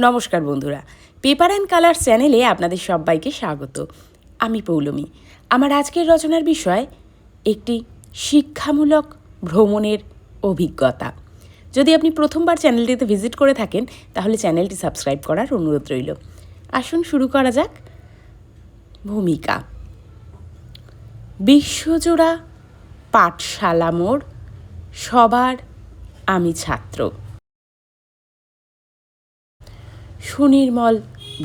নমস্কার বন্ধুরা, paper and colour চ্যানেলে আপনাদের সবাইকে স্বাগত। আমি পৌলমী। আমার আজকের রচনার বিষয় একটি শিক্ষামূলক ভ্রমণের অভিজ্ঞতা। যদি আপনি প্রথমবার চ্যানেলটিতে ভিজিট করে থাকেন তাহলে চ্যানেলটি সাবস্ক্রাইব করার অনুরোধ রইল। আসুন শুরু করা যাক। ভূমিকা। বিশ্বজোড়া পাঠশালা মোড়, সবার আমি ছাত্র। সুনির্মল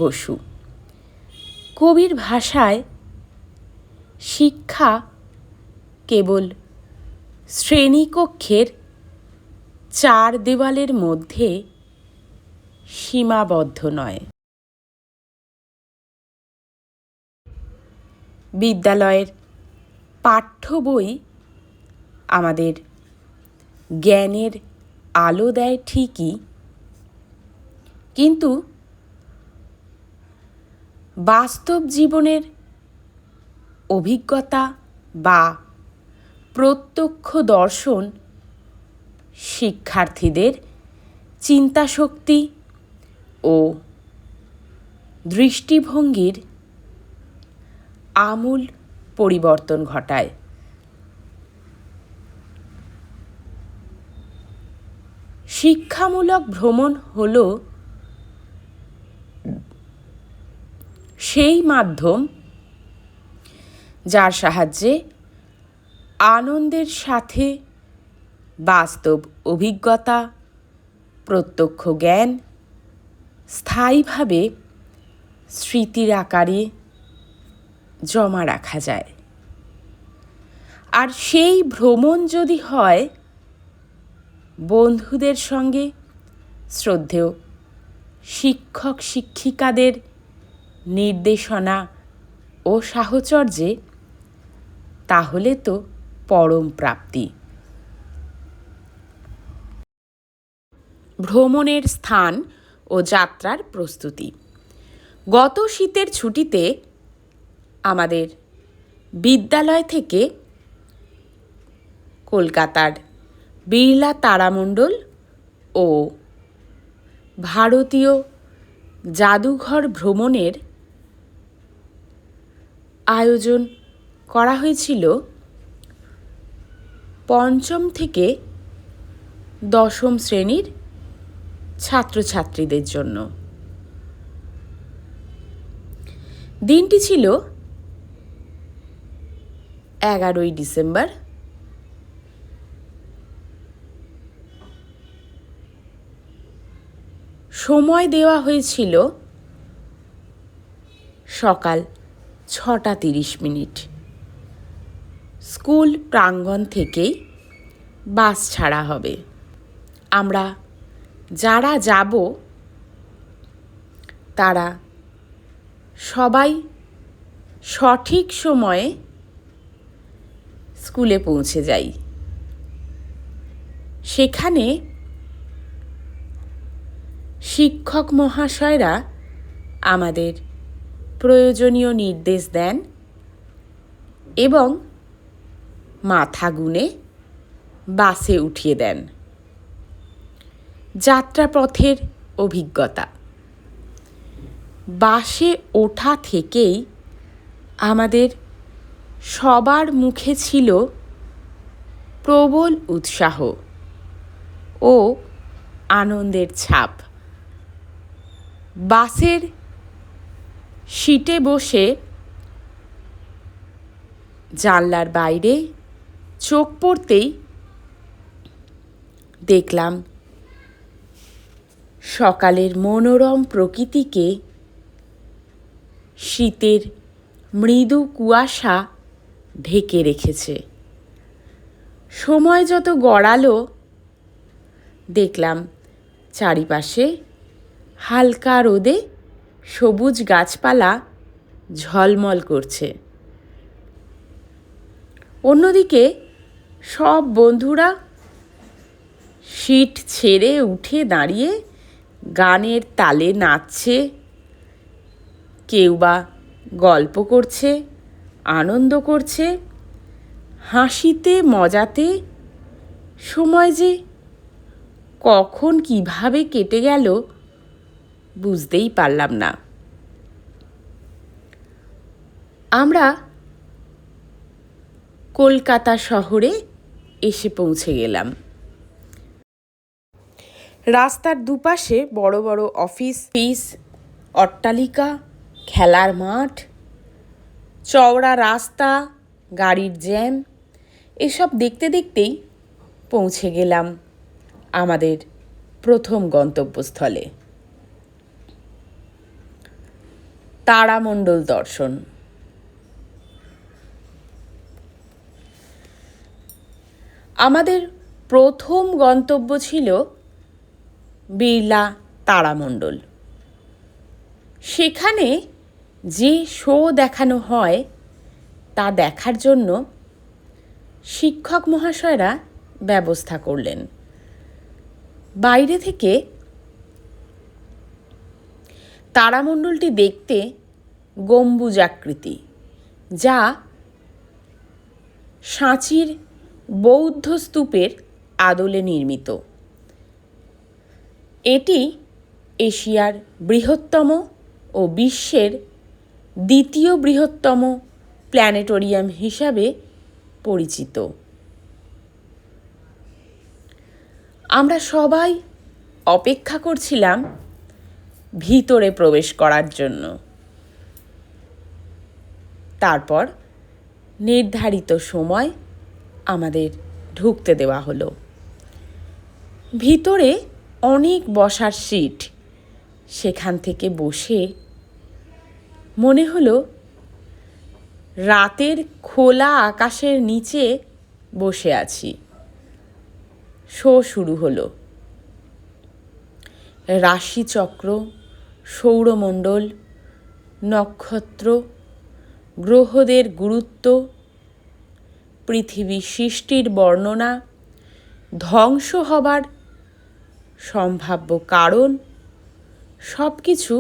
বসু। কবির ভাষায় শিক্ষা কেবল শ্রেণীকক্ষের চার দেওয়ালের মধ্যে সীমাবদ্ধ নয়। বিদ্যালয়ের পাঠ্য বই আমাদের জ্ঞানের আলো দেয় ঠিকই, কিন্তু বাস্তব জীবনের অভিজ্ঞতা বা প্রত্যক্ষ দর্শন শিক্ষার্থীদের চিন্তাশক্তি ও দৃষ্টিভঙ্গির আমূল পরিবর্তন ঘটায়। শিক্ষামূলক ভ্রমণ হল সেই মাধ্যম যার সাহায্যে আনন্দের সাথে বাস্তব অভিজ্ঞতা, প্রত্যক্ষ জ্ঞান স্থায়ীভাবে স্মৃতির আকারে জমা রাখা যায়। আর সেই ভ্রমণ যদি হয় বন্ধুদের সঙ্গে, শ্রদ্ধেয় শিক্ষক শিক্ষিকাদের নির্দেশনা ও সাহচর্যে, তাহলে তো পরম প্রাপ্তি। ভ্রমণের স্থান ও যাত্রার প্রস্তুতি। গত শীতের ছুটিতে আমাদের বিদ্যালয় থেকে কলকাতার বিড়লা তারামণ্ডল ও ভারতীয় জাদুঘর ভ্রমণের আয়োজন করা হয়েছিল পঞ্চম থেকে দশম শ্রেণীর ছাত্রছাত্রীদের জন্য। দিনটি ছিল 11ই ডিসেম্বর। সময় দেওয়া হয়েছিল সকাল 6:30। স্কুল প্রাঙ্গণ থেকেই বাস ছাড়া হবে। আমরা যারা যাব তারা সবাই সঠিক সময়ে স্কুলে পৌঁছে যাই। সেখানে শিক্ষক মহাশয়রা আমাদের প্রয়োজনীয় নির্দেশ দেন এবং মাথা গুনে বাসে উঠিয়ে দেন। যাত্রাপথের অভিজ্ঞতা। বাসে ওঠা থেকেই আমাদের সবার মুখে ছিল প্রবল উৎসাহ ও আনন্দের ছাপ। বাসের সিটে বসে জানলার বাইরে চোখ পড়তেই দেখলাম সকালের মনোরম প্রকৃতিকে শীতের মৃদু কুয়াশা ঢেকে রেখেছে। সময় যত গড়ালো দেখলাম চারিপাশে হালকা রোদে সবুজ গাছপালা ঝলমল করছে। অন্যদিকে সব বন্ধুরা সিট ছেড়ে উঠে দাঁড়িয়ে গানের তালে নাচছে, কেউ বা গল্প করছে, আনন্দ করছে। হাসিতে মজাতে সময় যে কখন কিভাবে কেটে গেল বুঝতেই পারলাম না। আমরা কলকাতা শহরে এসে পৌঁছে গেলাম। রাস্তার দুপাশে বড় বড় অফিস, অট্টালিকা, খেলার মাঠ, চওড়া রাস্তা, গাড়ির জ্যাম, এসব দেখতে দেখতেই পৌঁছে গেলাম আমাদের প্রথম গন্তব্যস্থলে, তারামণ্ডল দর্শন। আমাদের প্রথম গন্তব্য ছিল বিড়লা তারামণ্ডল। সেখানে যে শো দেখানো হয় তা দেখার জন্য শিক্ষক মহাশয়রা ব্যবস্থা করলেন। বাইরে থেকে তারামণ্ডলটি দেখতে গম্বুজাকৃতি, যা সাঁচির বৌদ্ধ স্তূপের আদলে নির্মিত। এটি এশিয়ার বৃহত্তম ও বিশ্বের দ্বিতীয় বৃহত্তম প্ল্যানেটোরিয়াম হিসাবে পরিচিত। আমরা সবাই অপেক্ষা করছিলাম ভিতরে প্রবেশ করার জন্য। তারপর নির্ধারিত সময় আমাদের ঢুকতে দেওয়া হলো। ভিতরে অনেক বসার সিট। সেখান থেকে বসে মনে হলো রাতের খোলা আকাশের নিচে বসে আছি। শো শুরু হলো। রাশিচক্র, সৌরমণ্ডল, নক্ষত্র, গ্রহদের গুরুত্ব, পৃথিবী সৃষ্টির বর্ণনা, ধ্বংস হবার সম্ভাব্য কারণ, সব কিছু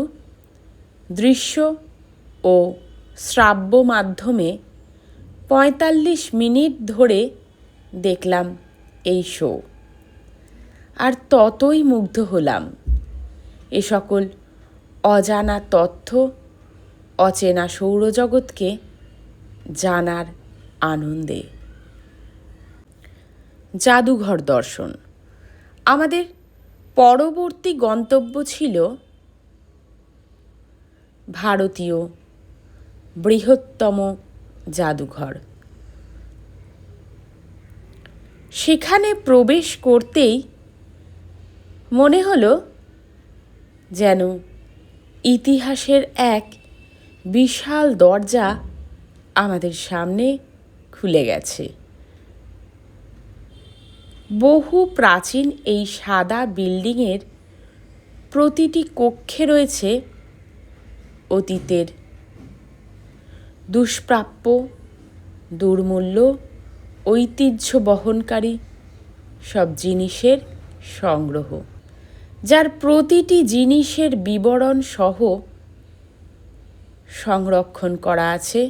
দৃশ্য ও শ্রাব্য মাধ্যমে ৪৫ মিনিট ধরে দেখলাম এই শো। আর ততই মুগ্ধ হলাম এ সকল অজানা তথ্য, অচেনা সৌরজগৎকে জানার আনন্দে। জাদুঘর দর্শন। আমাদের পরবর্তী গন্তব্য ছিল ভারতীয় বৃহত্তম জাদুঘর। সেখানে প্রবেশ করতেই মনে হলো যেন ইতিহাসের এক বিশাল দরজা আমাদের সামনে খুলে গেছে। বহু প্রাচীন এই সাদা বিল্ডিংয়ের প্রতিটি কক্ষে রয়েছে অতীতের দুষ্প্রাপ্য, দুর্মূল্য, ঐতিহ্য বহনকারী সব জিনিসের সংগ্রহ, যার প্রতিটি জিনিসের বিবরণ সহ সংরক্ষণ করা আছে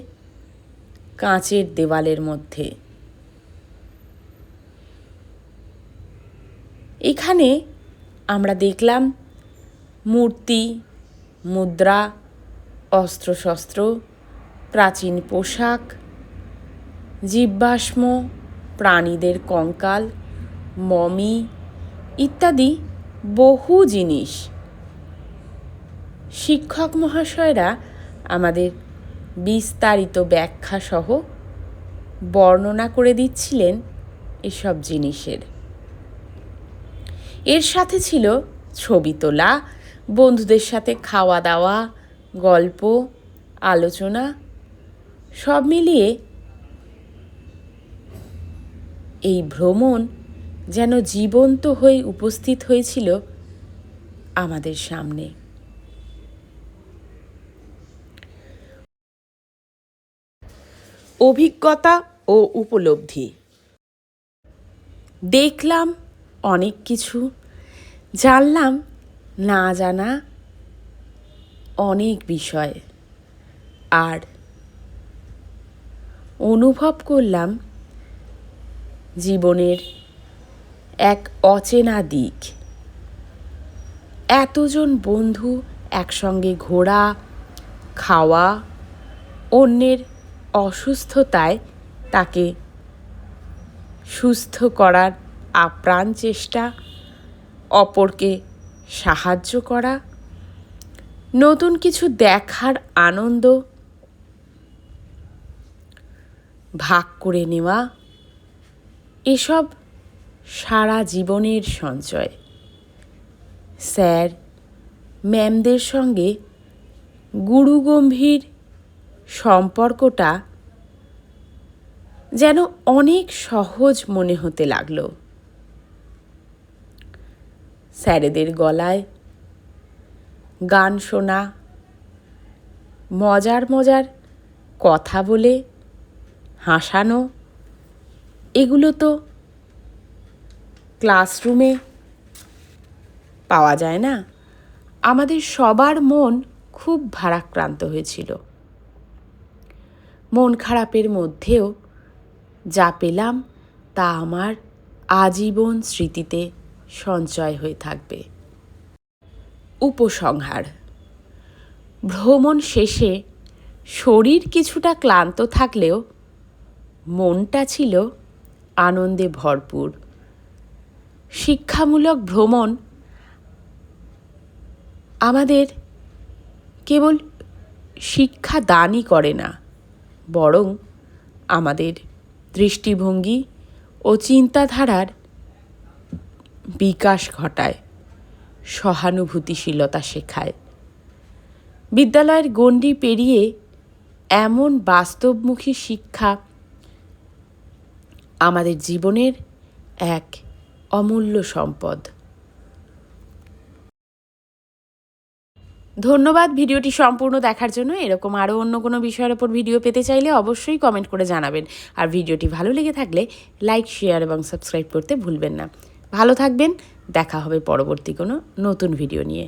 কাঁচের দেওয়ালের মধ্যে। এখানে আমরা দেখলাম মূর্তি, মুদ্রা, অস্ত্রশস্ত্র, প্রাচীন পোশাক, জীবাশ্ম, প্রাণীদের কঙ্কাল, মমি ইত্যাদি বহু জিনিস। শিক্ষক মহাশয়রা আমাদের বিস্তারিত ব্যাখ্যা সহ বর্ণনা করে দিচ্ছিলেন এসব জিনিসের। এর সাথে ছিল ছবি তোলা, বন্ধুদের সাথে খাওয়া দাওয়া, গল্প, আলোচনা, সব মিলিয়ে এই ভ্রমণ যেন জীবন্ত হয়ে উপস্থিত হয়েছিল আমাদের সামনে। অভিজ্ঞতা ও উপলব্ধি। দেখলাম অনেক কিছু, জানলাম না জানা অনেক বিষয়, আর অনুভব করলাম জীবনের এক অচেনা দিক। এতজন বন্ধু একসঙ্গে ঘোরা, খাওয়া, অন্যের অসুস্থতায় তাকে সুস্থ করার আপ্রাণ চেষ্টা, অপরকে সাহায্য করা, নতুন কিছু দেখার আনন্দ ভাগ করে নেওয়া, এসব সারা জীবনের সঞ্চয়। স্যার ম্যামদের সঙ্গে গুরুগম্ভীর সম্পর্কটা যেন অনেক সহজ মনে হতে লাগলো। স্যারেদের গলায় গান শোনা, মজার মজার কথা বলে হাসানো, এগুলো তো ক্লাসরুমে পাওয়া যায় না। আমাদের সবার মন খুব ভারাক্রান্ত হয়েছিল। মন খারাপের মধ্যেও যা পেলাম তা আমার আজীবন স্মৃতিতে সঞ্চয় হয়ে থাকবে। উপসংহার: ভ্রমণ শেষে শরীর কিছুটা ক্লান্ত থাকলেও মনটা ছিল আনন্দে ভরপুর। শিক্ষামূলক ভ্রমণ আমাদের কেবল শিক্ষা দানই করে না, বরং আমাদের দৃষ্টিভঙ্গি ও চিন্তাধারার বিকাশ ঘটায়, সহানুভূতিশীলতা শেখায়। বিদ্যালয়ের গণ্ডি পেরিয়ে এমন বাস্তবমুখী শিক্ষা আমাদের জীবনের এক অমূল্য সম্পদ। ধন্যবাদ ভিডিওটি সম্পূর্ণ দেখার জন্য। এরকম আরও অন্য কোনো বিষয়ের ওপর ভিডিও পেতে চাইলে অবশ্যই কমেন্ট করে জানাবেন। আর ভিডিওটি ভালো লেগে থাকলে লাইক, শেয়ার এবং সাবস্ক্রাইব করতে ভুলবেন না। ভালো থাকবেন। দেখা হবে পরবর্তী কোনো নতুন ভিডিও নিয়ে।